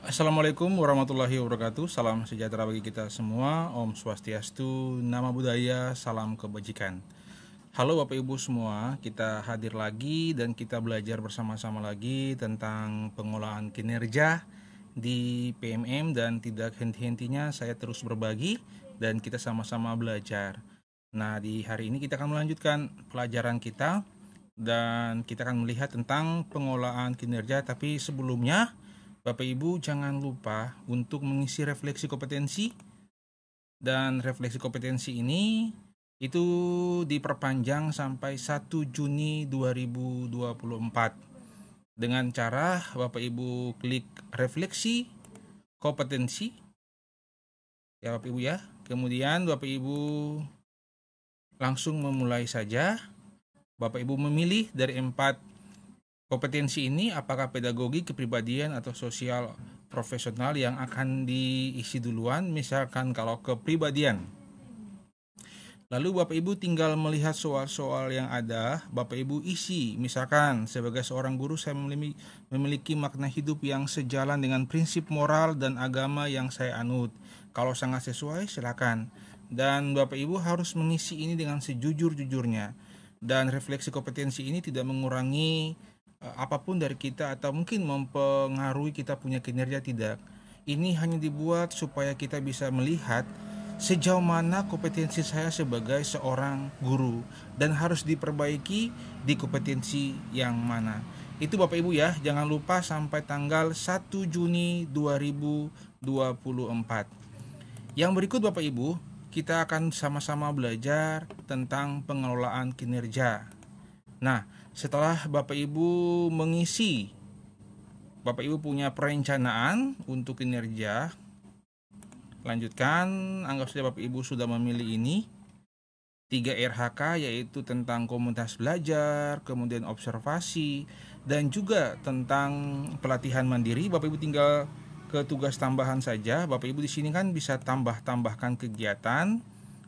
Assalamualaikum warahmatullahi wabarakatuh. Salam sejahtera bagi kita semua. Om Swastiastu, Nama Budaya, salam kebajikan. Halo Bapak Ibu semua, kita hadir lagi dan kita belajar bersama-sama lagi tentang pengolahan kinerja di PMM, dan tidak henti-hentinya saya terus berbagi dan kita sama-sama belajar. Nah, di hari ini kita akan melanjutkan pelajaran kita dan kita akan melihat tentang pengolahan kinerja. Tapi sebelumnya, Bapak Ibu jangan lupa untuk mengisi refleksi kompetensi, dan refleksi kompetensi ini itu diperpanjang sampai 1 Juni 2024 dengan cara Bapak Ibu klik refleksi kompetensi ya Bapak Ibu ya. Kemudian Bapak Ibu langsung memulai saja. Bapak Ibu memilih dari 4 kompetensi ini, apakah pedagogi, kepribadian, atau sosial profesional yang akan diisi duluan. Misalkan kalau kepribadian, lalu Bapak Ibu tinggal melihat soal-soal yang ada, Bapak Ibu isi. Misalkan, sebagai seorang guru saya memiliki makna hidup yang sejalan dengan prinsip moral dan agama yang saya anut. Kalau sangat sesuai, silakan. Dan Bapak Ibu harus mengisi ini dengan sejujur-jujurnya. Dan refleksi kompetensi ini tidak mengurangi apapun dari kita atau mungkin mempengaruhi kita punya kinerja, tidak. Ini hanya dibuat supaya kita bisa melihat sejauh mana kompetensi saya sebagai seorang guru dan harus diperbaiki di kompetensi yang mana. Itu Bapak Ibu ya, jangan lupa sampai tanggal 1 Juni 2024. Yang berikut Bapak Ibu, kita akan sama-sama belajar tentang pengelolaan kinerja. Nah, setelah Bapak Ibu mengisi, Bapak Ibu punya perencanaan untuk kinerja, lanjutkan. Anggap saja Bapak Ibu sudah memilih ini 3 RHK, yaitu tentang komunitas belajar, kemudian observasi, dan juga tentang pelatihan mandiri. Bapak Ibu tinggal ke tugas tambahan saja. Bapak Ibu di sini kan bisa tambahkan kegiatan.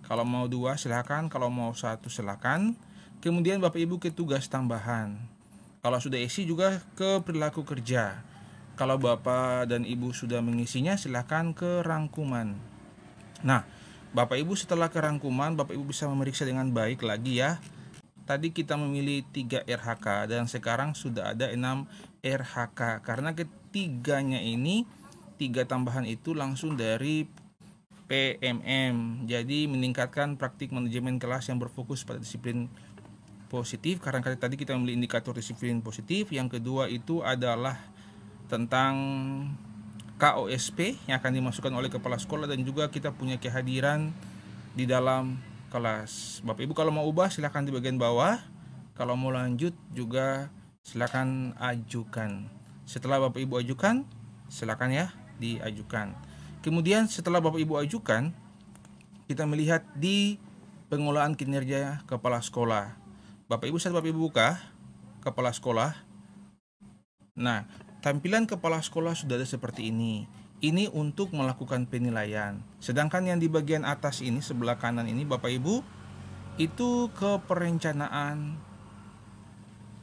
Kalau mau 2 silakan, kalau mau 1 silakan. Kemudian Bapak Ibu ke tugas tambahan. Kalau sudah isi juga ke perilaku kerja. Kalau Bapak dan Ibu sudah mengisinya, silakan ke rangkuman. Nah, Bapak Ibu setelah ke rangkuman, Bapak Ibu bisa memeriksa dengan baik lagi ya. Tadi kita memilih 3 RHK dan sekarang sudah ada 6 RHK. Karena ketiganya ini, 3 tambahan itu langsung dari PMM. Jadi meningkatkan praktik manajemen kelas yang berfokus pada disiplin positif, karena tadi kita memilih indikator disiplin positif. Yang kedua itu adalah tentang KOSP yang akan dimasukkan oleh kepala sekolah, dan juga kita punya kehadiran di dalam kelas. Bapak Ibu kalau mau ubah silakan di bagian bawah, kalau mau lanjut juga silakan ajukan. Setelah Bapak Ibu ajukan, silakan ya diajukan. Kemudian setelah Bapak Ibu ajukan, kita melihat di pengolahan kinerja kepala sekolah. Bapak Ibu saat Bapak Ibu buka kepala sekolah. Nah, tampilan kepala sekolah sudah ada seperti ini. Ini untuk melakukan penilaian. Sedangkan yang di bagian atas ini, sebelah kanan ini Bapak Ibu, itu ke perencanaan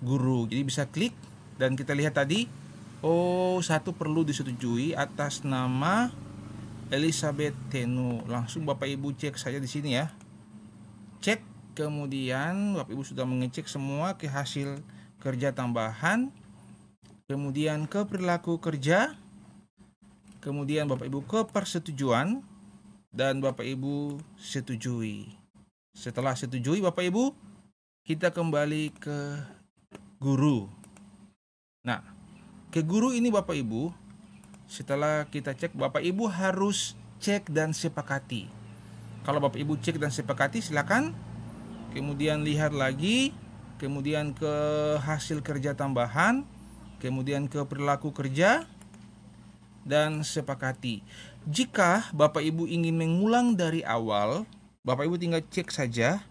guru. Jadi bisa klik dan kita lihat tadi, 1 perlu disetujui atas nama Elizabeth Tenu. Langsung Bapak Ibu cek saja di sini ya. Cek. Kemudian Bapak Ibu sudah mengecek semua ke hasil kerja tambahan, kemudian ke perilaku kerja, kemudian Bapak Ibu ke persetujuan, dan Bapak Ibu setujui. Setelah setujui Bapak Ibu, kita kembali ke guru. Nah, ke guru ini Bapak Ibu, setelah kita cek, Bapak Ibu harus cek dan sepakati. Kalau Bapak Ibu cek dan sepakati, silakan. Kemudian lihat lagi, kemudian ke hasil kerja tambahan, kemudian ke perilaku kerja, dan sepakati. Jika Bapak Ibu ingin mengulang dari awal, Bapak Ibu tinggal cek saja,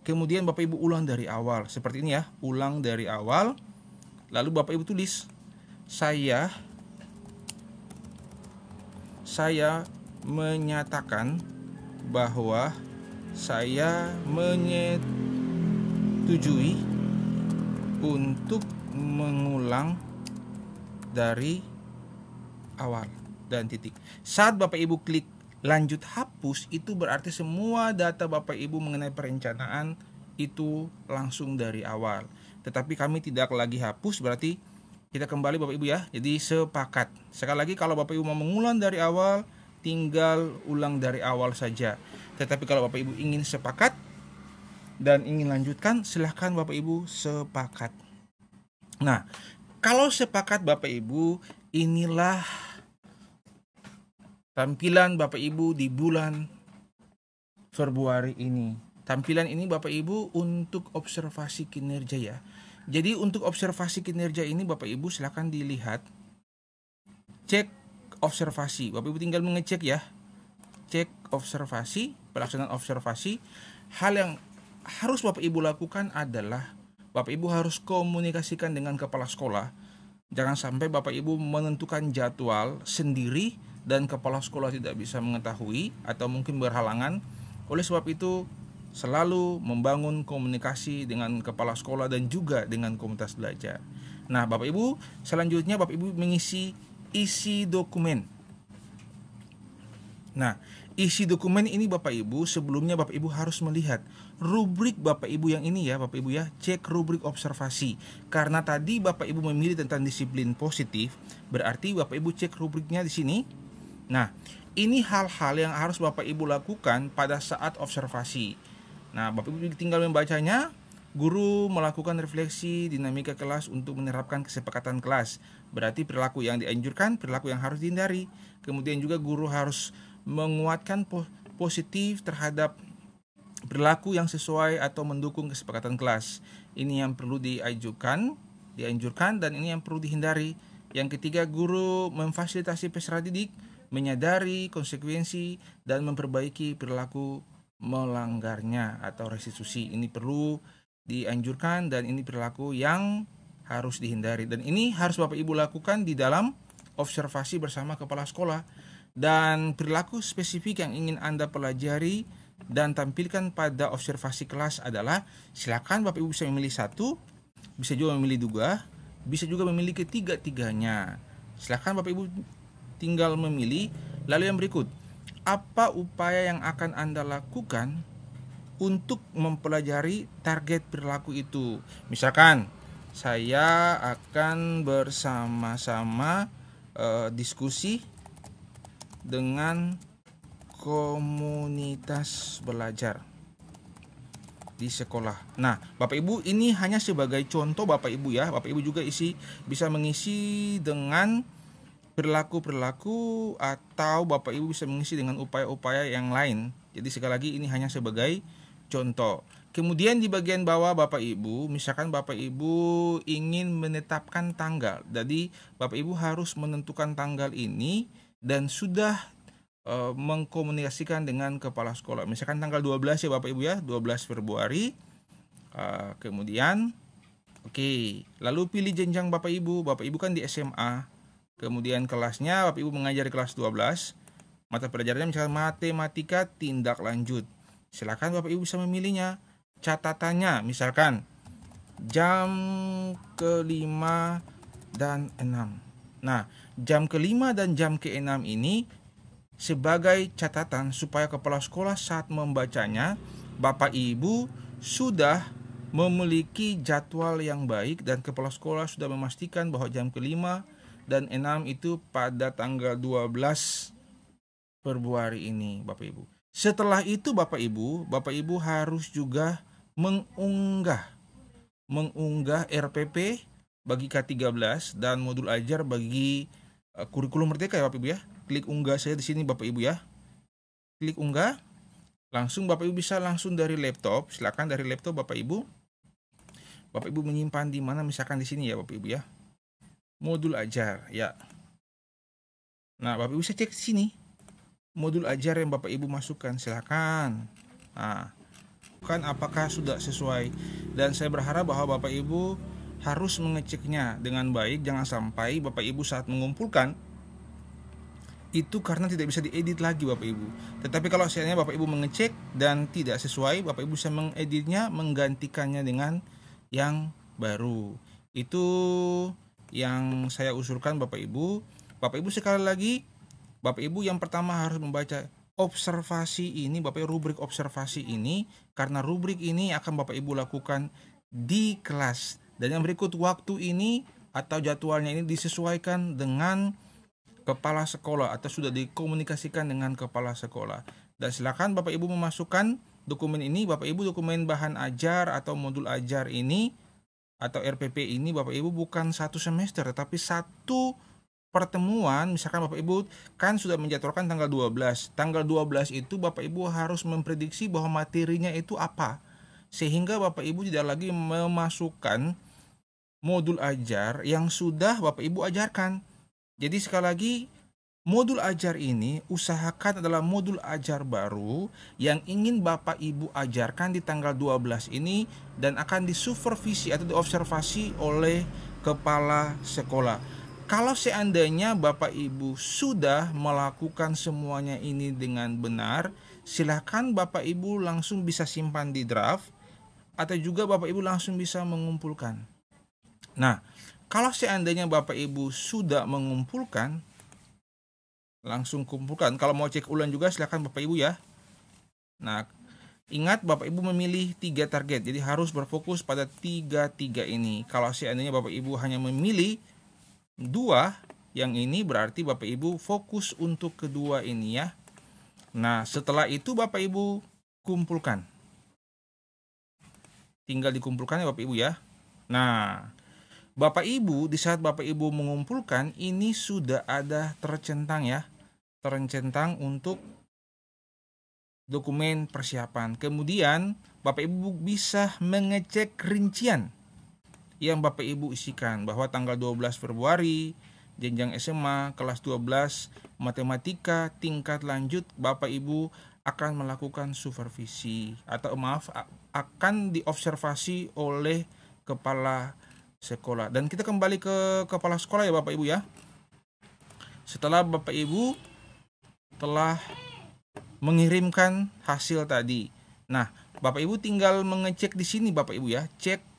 kemudian Bapak Ibu ulang dari awal. Seperti ini ya, ulang dari awal. Lalu Bapak Ibu tulis, saya menyatakan bahwa saya menyetujui untuk mengulang dari awal dan titik. Saat Bapak Ibu klik lanjut hapus, itu berarti semua data Bapak Ibu mengenai perencanaan itu langsung dari awal. Tetapi kami tidak lagi hapus, berarti kita kembali Bapak Ibu ya. Jadi sepakat. Sekali lagi, kalau Bapak Ibu mau mengulang dari awal, tinggal ulang dari awal saja. Tetapi kalau Bapak Ibu ingin sepakat dan ingin lanjutkan, silahkan Bapak Ibu sepakat. Nah, kalau sepakat Bapak Ibu, inilah tampilan Bapak Ibu di bulan Februari ini. Tampilan ini Bapak Ibu untuk observasi kinerja ya. Jadi untuk observasi kinerja ini Bapak Ibu silakan dilihat. Cek observasi. Bapak Ibu tinggal mengecek ya. Cek observasi, pelaksanaan observasi. Hal yang harus Bapak Ibu lakukan adalah Bapak Ibu harus komunikasikan dengan kepala sekolah. Jangan sampai Bapak Ibu menentukan jadwal sendiri dan kepala sekolah tidak bisa mengetahui atau mungkin berhalangan. Oleh sebab itu, selalu membangun komunikasi dengan kepala sekolah dan juga dengan komunitas belajar. Nah, Bapak Ibu, selanjutnya Bapak Ibu mengisi isi dokumen. Nah, isi dokumen ini Bapak Ibu, sebelumnya Bapak Ibu harus melihat rubrik Bapak Ibu yang ini ya, Bapak Ibu ya, cek rubrik observasi. Karena tadi Bapak Ibu memilih tentang disiplin positif, berarti Bapak Ibu cek rubriknya di sini. Nah, ini hal-hal yang harus Bapak Ibu lakukan pada saat observasi. Nah, Bapak Ibu tinggal membacanya. Guru melakukan refleksi dinamika kelas untuk menerapkan kesepakatan kelas. Berarti perilaku yang dianjurkan, perilaku yang harus dihindari. Kemudian juga guru harus menguatkan positif terhadap perilaku yang sesuai atau mendukung kesepakatan kelas. Ini yang perlu dianjurkan dan ini yang perlu dihindari. Yang ketiga, guru memfasilitasi peserta didik menyadari konsekuensi dan memperbaiki perilaku melanggarnya atau restitusi. Ini perlu dianjurkan dan ini perilaku yang harus dihindari. Dan ini harus Bapak Ibu lakukan di dalam observasi bersama kepala sekolah. Dan perilaku spesifik yang ingin Anda pelajari dan tampilkan pada observasi kelas adalah, silakan Bapak Ibu bisa memilih satu, bisa juga memilih dua, bisa juga memilih ketiga-tiganya. Silakan Bapak Ibu tinggal memilih. Lalu yang berikut, apa upaya yang akan Anda lakukan untuk mempelajari target perilaku itu? Misalkan saya akan bersama-sama diskusi dengan komunitas belajar di sekolah. Nah, Bapak Ibu, ini hanya sebagai contoh Bapak Ibu ya. Bapak Ibu juga bisa mengisi dengan perilaku-perilaku atau Bapak Ibu bisa mengisi dengan upaya-upaya yang lain. Jadi sekali lagi ini hanya sebagai contoh. Kemudian di bagian bawah Bapak Ibu, misalkan Bapak Ibu ingin menetapkan tanggal. Jadi Bapak Ibu harus menentukan tanggal ini dan sudah mengkomunikasikan dengan kepala sekolah. Misalkan tanggal 12 ya Bapak Ibu ya, 12 Februari. Kemudian lalu pilih jenjang Bapak Ibu. Bapak Ibu kan di SMA. Kemudian kelasnya Bapak Ibu mengajar di kelas 12. Mata pelajarannya misalkan matematika tindak lanjut. Silakan Bapak Ibu bisa memilihnya. Catatannya misalkan jam ke-5 dan 6. Nah, jam ke-5 dan jam ke-6 ini sebagai catatan supaya kepala sekolah saat membacanya, Bapak Ibu sudah memiliki jadwal yang baik dan kepala sekolah sudah memastikan bahwa jam ke-5 dan 6 itu pada tanggal 12 Februari ini, Bapak Ibu. Setelah itu Bapak Ibu harus juga mengunggah RPP bagi K13 dan modul ajar bagi kurikulum merdeka ya Bapak Ibu ya. Klik unggah saya di sini Bapak Ibu ya. Klik unggah. Langsung Bapak Ibu bisa langsung dari laptop. Silakan dari laptop Bapak Ibu. Bapak Ibu menyimpan di mana, misalkan di sini ya Bapak Ibu ya. Modul ajar ya. Nah, Bapak Ibu bisa cek di sini. Modul ajar yang Bapak Ibu masukkan, silakan. Nah, kan apakah sudah sesuai, dan saya berharap bahwa Bapak Ibu harus mengeceknya dengan baik. Jangan sampai Bapak Ibu saat mengumpulkan itu karena tidak bisa diedit lagi Bapak Ibu. Tetapi kalau seandainya Bapak Ibu mengecek dan tidak sesuai, Bapak Ibu bisa mengeditnya, menggantikannya dengan yang baru. Itu yang saya usulkan Bapak Ibu. Bapak Ibu sekali lagi, Bapak Ibu yang pertama harus membaca observasi ini, Bapak Ibu, rubrik observasi ini, karena rubrik ini akan Bapak Ibu lakukan di kelas. Dan yang berikut, waktu ini atau jadwalnya ini disesuaikan dengan kepala sekolah atau sudah dikomunikasikan dengan kepala sekolah. Dan silakan Bapak Ibu memasukkan dokumen ini. Bapak Ibu, dokumen bahan ajar atau modul ajar ini atau RPP ini Bapak Ibu bukan satu semester, tetapi satu pertemuan. Misalkan Bapak Ibu kan sudah menjadwalkan tanggal 12. Tanggal 12 itu Bapak Ibu harus memprediksi bahwa materinya itu apa. Sehingga Bapak Ibu tidak lagi memasukkan modul ajar yang sudah Bapak Ibu ajarkan. Jadi sekali lagi, modul ajar ini usahakan adalah modul ajar baru yang ingin Bapak Ibu ajarkan di tanggal 12 ini dan akan disupervisi atau diobservasi oleh kepala sekolah. Kalau seandainya Bapak Ibu sudah melakukan semuanya ini dengan benar, silakan Bapak Ibu langsung bisa simpan di draft atau juga Bapak Ibu langsung bisa mengumpulkan. Nah, kalau seandainya Bapak Ibu sudah mengumpulkan, langsung kumpulkan. Kalau mau cek ulang juga silakan Bapak Ibu ya. Nah, ingat Bapak Ibu memilih 3 target. Jadi harus berfokus pada 3 ini. Kalau seandainya Bapak Ibu hanya memilih 2 yang ini, berarti Bapak Ibu fokus untuk kedua ini ya. Nah, setelah itu Bapak Ibu kumpulkan. Tinggal dikumpulkan ya Bapak Ibu ya. Nah, Bapak Ibu di saat Bapak Ibu mengumpulkan ini sudah ada tercentang ya. Tercentang untuk dokumen persiapan. Kemudian Bapak Ibu bisa mengecek rincian yang Bapak Ibu isikan bahwa tanggal 12 Februari jenjang SMA kelas 12 matematika tingkat lanjut Bapak Ibu akan melakukan supervisi atau akan diobservasi oleh kepala sekolah. Dan kita kembali ke kepala sekolah ya Bapak Ibu ya. Setelah Bapak Ibu telah mengirimkan hasil tadi. Nah, Bapak Ibu tinggal mengecek di sini Bapak Ibu ya, cek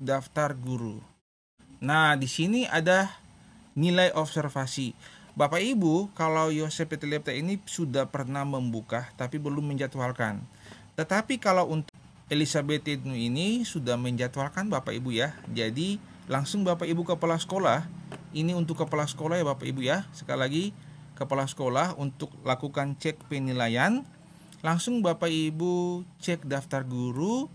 daftar guru. Nah, di sini ada nilai observasi. Bapak Ibu, kalau Yosef Petelepta ini sudah pernah membuka tapi belum menjadwalkan. Tetapi kalau untuk Elizabeth Tidnu ini sudah menjadwalkan Bapak Ibu ya. Jadi langsung Bapak Ibu kepala sekolah, ini untuk kepala sekolah ya Bapak Ibu ya. Sekali lagi, kepala sekolah untuk lakukan cek penilaian, langsung Bapak Ibu cek daftar guru,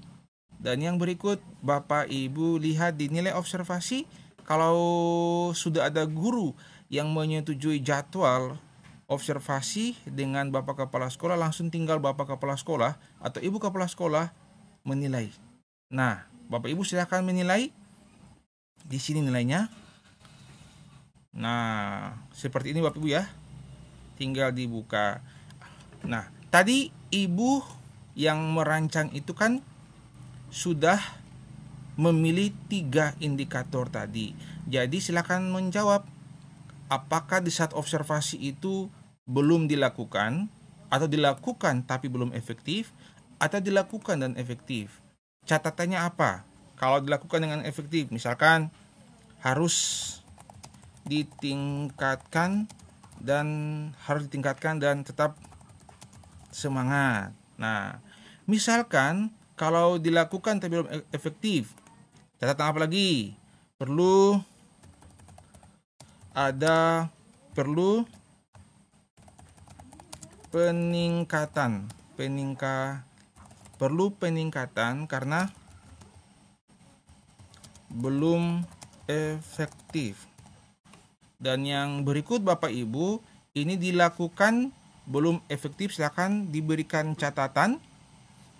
dan yang berikut Bapak Ibu lihat di nilai observasi. Kalau sudah ada guru yang menyetujui jadwal observasi dengan Bapak kepala sekolah, langsung tinggal Bapak kepala sekolah atau Ibu kepala sekolah menilai. Nah, Bapak Ibu silakan menilai. Di sini nilainya. Nah, seperti ini Bapak Ibu ya. Tinggal dibuka. Nah, tadi Ibu yang merancang itu kan sudah memilih 3 indikator tadi. Jadi silakan menjawab apakah di saat observasi itu belum dilakukan atau dilakukan tapi belum efektif atau dilakukan dan efektif. Catatannya apa? Kalau dilakukan dengan efektif, misalkan harus ditingkatkan dan tetap semangat. Nah, misalkan kalau dilakukan tapi belum efektif, catatan apa lagi? Perlu peningkatan karena belum efektif. Dan yang berikut Bapak Ibu, ini dilakukan belum efektif, silakan diberikan catatan.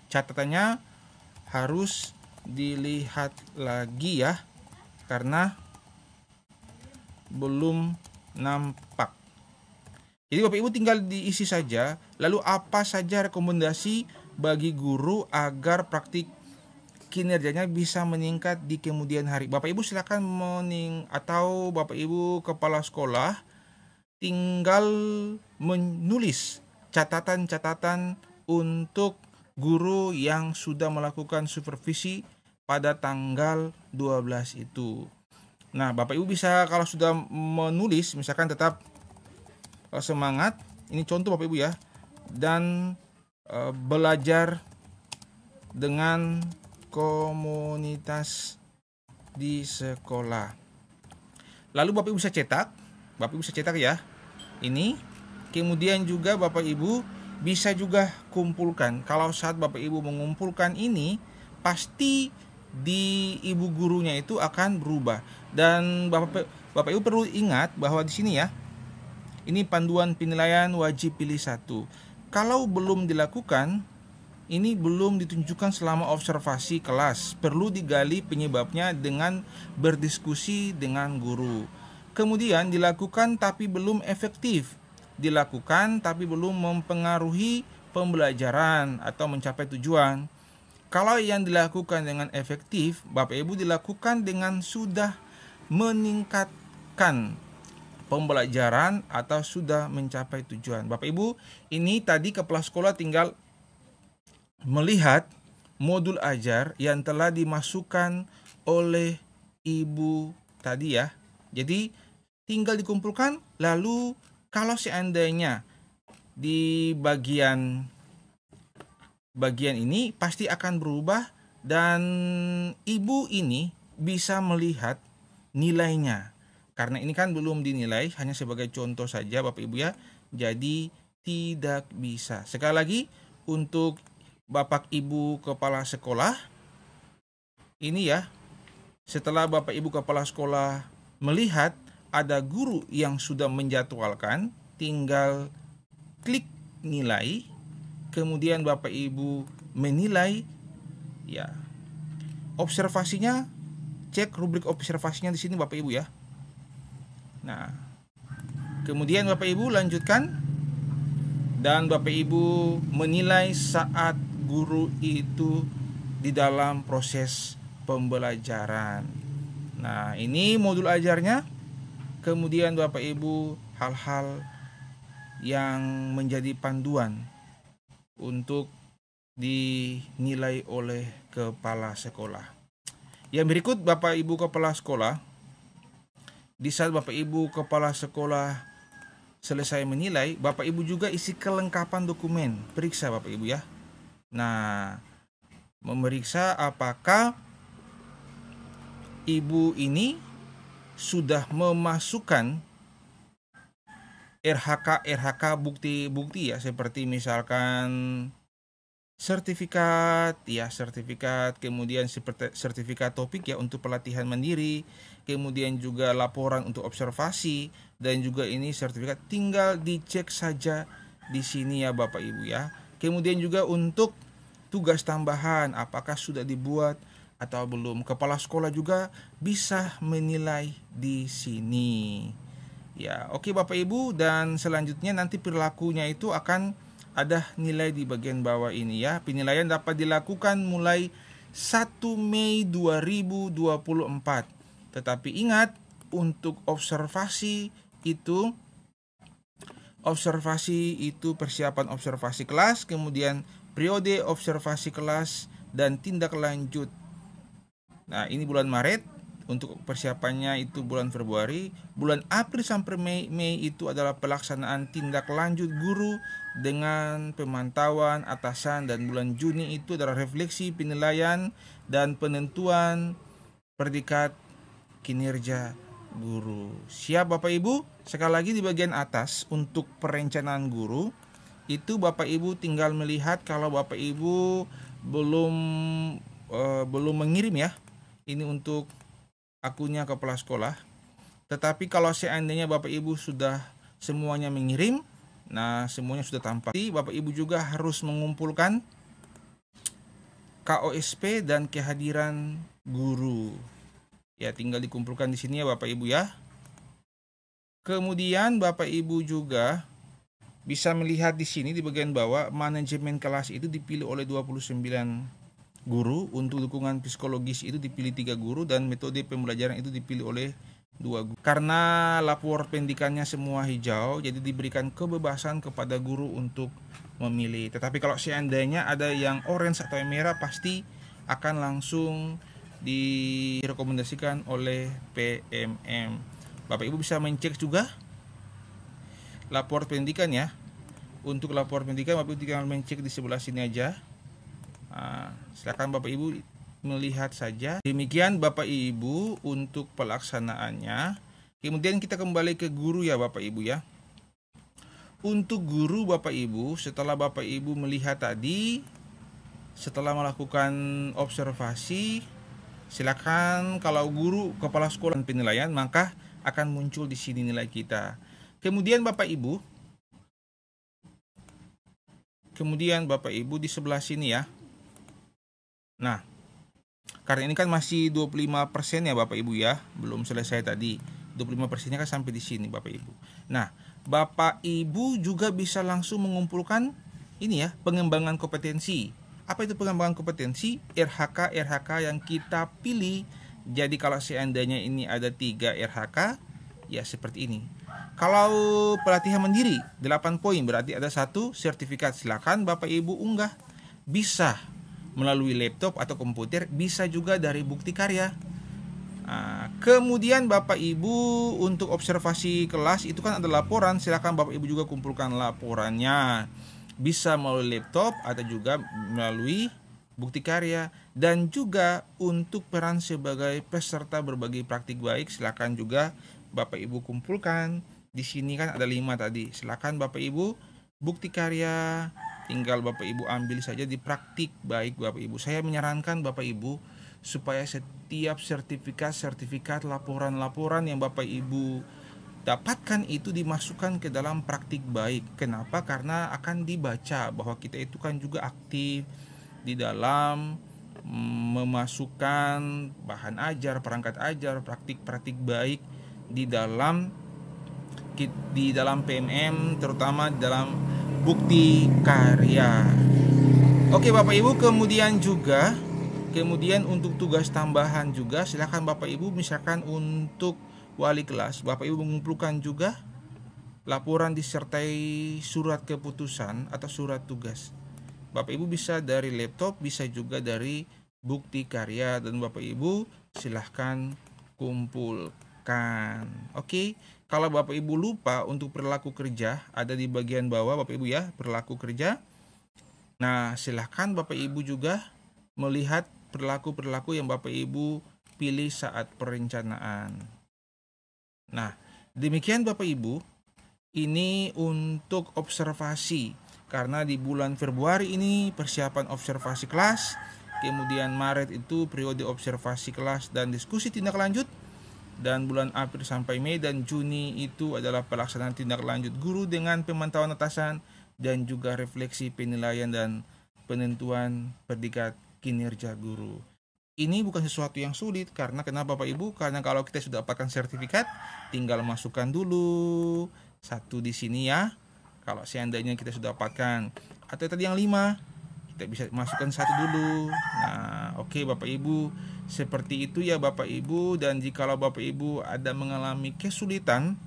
Catatannya harus dilihat lagi ya, karena belum nampak. Jadi Bapak Ibu tinggal diisi saja. Lalu apa saja rekomendasi bagi guru agar praktik kinerjanya bisa meningkat di kemudian hari. Bapak Ibu silakan atau Bapak Ibu kepala sekolah tinggal menulis catatan-catatan untuk guru yang sudah melakukan supervisi pada tanggal 12 itu. Nah, Bapak Ibu bisa kalau sudah menulis misalkan tetap semangat. Ini contoh Bapak Ibu ya. Dan belajar dengan komunitas di sekolah. Lalu Bapak Ibu bisa cetak. Bapak Ibu bisa cetak ya. Ini. Kemudian juga Bapak Ibu bisa juga kumpulkan. Kalau saat Bapak Ibu mengumpulkan ini, pasti di ibu gurunya itu akan berubah. Dan Bapak Ibu perlu ingat bahwa di sini ya, ini panduan penilaian wajib pilih satu. Kalau belum dilakukan, ini belum ditunjukkan selama observasi kelas. Perlu digali penyebabnya dengan berdiskusi dengan guru. Kemudian dilakukan tapi belum efektif. Dilakukan tapi belum mempengaruhi pembelajaran atau mencapai tujuan. Kalau yang dilakukan dengan efektif, Bapak Ibu dilakukan dengan sudah meningkatkan pembelajaran atau sudah mencapai tujuan. Bapak Ibu, ini tadi kepala sekolah tinggal melihat modul ajar yang telah dimasukkan oleh ibu tadi ya. Jadi tinggal dikumpulkan, lalu kalau seandainya di bagian ini pasti akan berubah dan ibu ini bisa melihat nilainya. Karena ini kan belum dinilai, hanya sebagai contoh saja Bapak Ibu ya. Jadi tidak bisa. Sekali lagi untuk Bapak Ibu kepala sekolah, ini ya, setelah Bapak Ibu kepala sekolah melihat ada guru yang sudah menjadwalkan, tinggal klik nilai, kemudian Bapak Ibu menilai ya. Observasinya, cek rubrik observasinya di sini Bapak Ibu ya. Nah, kemudian Bapak Ibu lanjutkan dan Bapak Ibu menilai saat guru itu di dalam proses pembelajaran. Nah, ini modul ajarnya. Kemudian Bapak Ibu hal-hal yang menjadi panduan untuk dinilai oleh kepala sekolah. Yang berikut Bapak Ibu kepala sekolah, di saat Bapak Ibu kepala sekolah selesai menilai, Bapak Ibu juga isi kelengkapan dokumen. Periksa Bapak Ibu ya. Nah, memeriksa apakah ibu ini sudah memasukkan RHK bukti-bukti ya, seperti misalkan sertifikat, kemudian sertifikat topik ya untuk pelatihan mandiri, kemudian juga laporan untuk observasi, dan juga ini sertifikat tinggal dicek saja di sini ya Bapak Ibu ya. Kemudian juga untuk tugas tambahan apakah sudah dibuat atau belum. Kepala sekolah juga bisa menilai di sini. Ya, oke Bapak Ibu, dan selanjutnya nanti perilakunya itu akan ada nilai di bagian bawah ini ya. Penilaian dapat dilakukan mulai 1 Mei 2024. Tetapi ingat, untuk observasi itu persiapan observasi kelas, kemudian periode observasi kelas dan tindak lanjut. Nah, ini bulan Maret, untuk persiapannya itu bulan Februari. Bulan April sampai Mei itu adalah pelaksanaan tindak lanjut guru dengan pemantauan atasan, dan bulan Juni itu adalah refleksi, penilaian, dan penentuan predikat kinerja guru. Siap Bapak Ibu? Sekali lagi di bagian atas untuk perencanaan guru, itu Bapak Ibu tinggal melihat kalau Bapak Ibu belum mengirim ya. Ini untuk akunnya kepala sekolah. Tetapi kalau seandainya Bapak Ibu sudah semuanya mengirim, nah semuanya sudah tampak. Bapak Ibu juga harus mengumpulkan KOSP dan kehadiran guru. Ya, tinggal dikumpulkan di sini ya Bapak Ibu ya. Kemudian Bapak Ibu juga bisa melihat di sini di bagian bawah, manajemen kelas itu dipilih oleh 29 guru, untuk dukungan psikologis itu dipilih 3 guru, dan metode pembelajaran itu dipilih oleh 2 guru. Karena lapor pendidikannya semua hijau, jadi diberikan kebebasan kepada guru untuk memilih. Tetapi kalau seandainya ada yang orange atau yang merah, pasti akan langsung direkomendasikan oleh PMM. Bapak Ibu bisa mencek juga lapor pendidikan ya. Untuk lapor pendidikan Bapak Ibu tinggal mencek di sebelah sini aja. Silakan Bapak Ibu melihat saja. Demikian Bapak Ibu untuk pelaksanaannya. Kemudian kita kembali ke guru ya Bapak Ibu ya. Untuk guru Bapak Ibu, setelah Bapak Ibu melihat tadi, setelah melakukan observasi, silakan kalau guru kepala sekolah penilaian maka akan muncul di sini nilai kita. Kemudian Bapak Ibu di sebelah sini ya. Nah, karena ini kan masih 25% ya Bapak Ibu ya, belum selesai tadi. 25%-nya kan sampai di sini Bapak Ibu. Nah, Bapak Ibu juga bisa langsung mengumpulkan ini ya, pengembangan kompetensi. Apa itu pengembangan kompetensi? RHK yang kita pilih. Jadi kalau seandainya ini ada 3 RHK, ya seperti ini. Kalau pelatihan mandiri 8 poin berarti ada 1 sertifikat. Silakan Bapak Ibu unggah. Bisa melalui laptop atau komputer, bisa juga dari bukti karya. Kemudian Bapak Ibu untuk observasi kelas itu kan ada laporan. Silakan Bapak Ibu juga kumpulkan laporannya. Bisa melalui laptop atau juga melalui bukti karya. Dan juga untuk peran sebagai peserta berbagi praktik baik, silakan juga Bapak Ibu kumpulkan. Di sini kan ada 5 tadi. Silakan Bapak Ibu bukti karya, tinggal Bapak Ibu ambil saja di praktik baik Bapak Ibu. Saya menyarankan Bapak Ibu supaya setiap sertifikat, laporan-laporan yang Bapak Ibu dapatkan itu dimasukkan ke dalam praktik baik. Kenapa? Karena akan dibaca bahwa kita itu kan juga aktif di dalam memasukkan bahan ajar, perangkat ajar, praktik-praktik baik di dalam PMM, terutama di dalam bukti karya. Oke Bapak Ibu, kemudian untuk tugas tambahan juga silakan Bapak Ibu, misalkan untuk wali kelas, Bapak Ibu mengumpulkan juga laporan disertai surat keputusan atau surat tugas. Bapak Ibu bisa dari laptop, bisa juga dari bukti karya, dan Bapak Ibu silahkan kumpulkan. Oke, kalau Bapak Ibu lupa untuk perilaku kerja, ada di bagian bawah Bapak Ibu ya, perilaku kerja. Nah, silahkan Bapak Ibu juga melihat perilaku-perilaku yang Bapak Ibu pilih saat perencanaan. Nah, demikian Bapak Ibu, ini untuk observasi. Karena di bulan Februari ini persiapan observasi kelas, kemudian Maret itu periode observasi kelas dan diskusi tindak lanjut, dan bulan April sampai Mei dan Juni itu adalah pelaksanaan tindak lanjut guru dengan pemantauan atasan dan juga refleksi penilaian dan penentuan predikat kinerja guru. Ini bukan sesuatu yang sulit, karena kenapa Bapak Ibu? Karena kalau kita sudah dapatkan sertifikat, tinggal masukkan dulu 1 di sini ya. Kalau seandainya kita sudah dapatkan, atau tadi yang 5, kita bisa masukkan 1 dulu. Nah, oke Bapak Ibu, seperti itu ya Bapak Ibu. Dan jikalau Bapak Ibu ada mengalami kesulitan,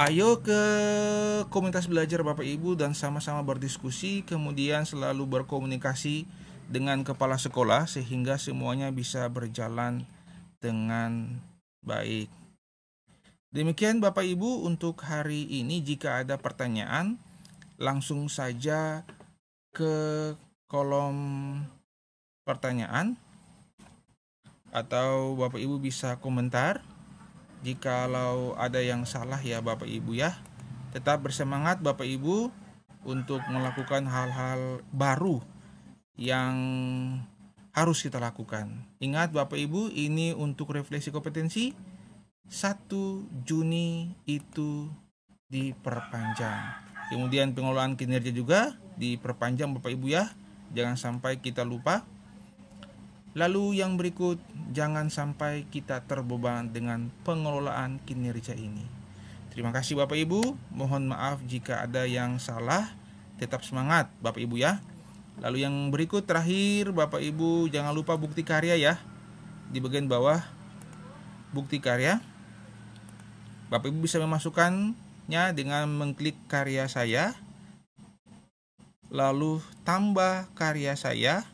ayo ke komunitas belajar Bapak Ibu dan sama-sama berdiskusi, kemudian selalu berkomunikasi dengan kepala sekolah sehingga semuanya bisa berjalan dengan baik. Demikian Bapak Ibu untuk hari ini. Jika ada pertanyaan, langsung saja ke kolom pertanyaan, atau Bapak Ibu bisa komentar. Jikalau ada yang salah ya Bapak Ibu ya. Tetap bersemangat Bapak Ibu untuk melakukan hal-hal baru yang harus kita lakukan. Ingat Bapak Ibu, ini untuk refleksi kompetensi 1 Juni itu diperpanjang. Kemudian pengelolaan kinerja juga diperpanjang Bapak Ibu ya. Jangan sampai kita lupa. Lalu yang berikut, jangan sampai kita terbeban dengan pengelolaan kinerja ini. Terima kasih Bapak Ibu. Mohon maaf jika ada yang salah. Tetap semangat Bapak Ibu ya. Lalu yang berikut terakhir Bapak Ibu, jangan lupa bukti karya ya. Di bagian bawah bukti karya, Bapak Ibu bisa memasukkannya dengan mengklik karya saya, lalu tambah karya saya,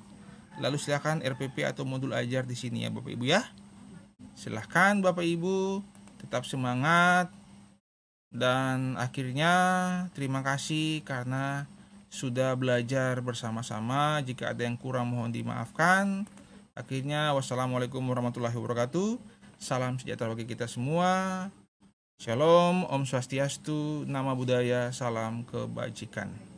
lalu silakan RPP atau modul ajar di sini ya Bapak Ibu ya. Silahkan Bapak Ibu tetap semangat, dan akhirnya terima kasih karena sudah belajar bersama-sama. Jika ada yang kurang mohon dimaafkan. Akhirnya wassalamualaikum warahmatullahi wabarakatuh. Salam sejahtera bagi kita semua. Shalom, Om Swastiastu, Nama Budaya, Salam Kebajikan.